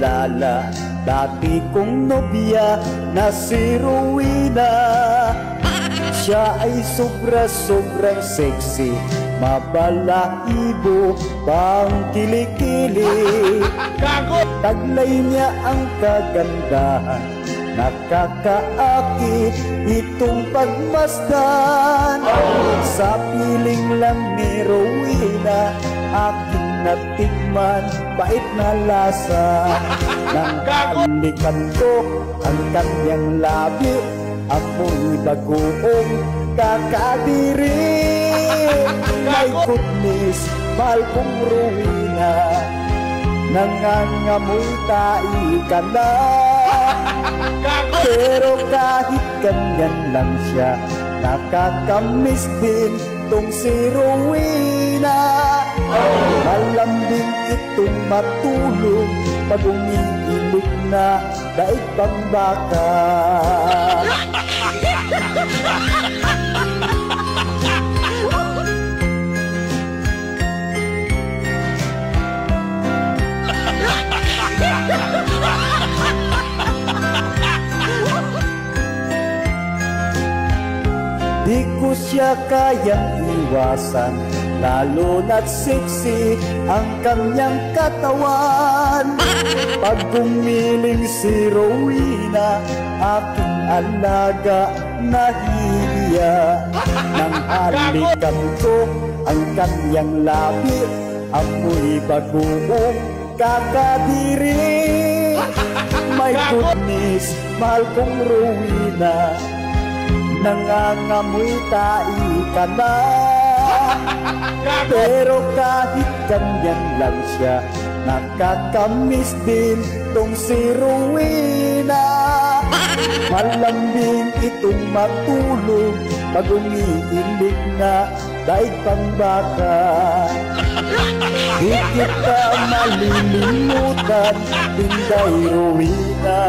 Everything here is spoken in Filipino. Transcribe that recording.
maalala dati kong nobya na si Rowena. Siya ay sobra-sobrang sexy, mabalahibo pang kilikili. Taglay niya ang kagandahan, nakakaakit itong pagmasdan. Sa piling lang ni Rowena, aking natikman bait na lasa. Nang halikan ko ang kanyang labi, amoy bagoong kakadiri. My goodness, mahal kong Rowena, nangangamoy tae ka na. Pero kahit ganyan lang siya, nakakamiss din tong si Rowena. Malambing itong matulog pag umiilig na daig pang baka. Di ko siya kayang iwasan, lalo na't sexy ang kanyang katawan. Pag gumiling si Rowena, aking alaga nahihiya. Nang halikan ko ang kanyang labi, amoy bagoong kakadiri. My goodness, mahal kong Rowena, nangangamoy tae ka na. Pero kahit ganyan lang siya, nakakamiss din tong si Rowena. Malambing itong matulog pag umiilig na daig pang baka. Di kita malilimutan, Inday Rowena.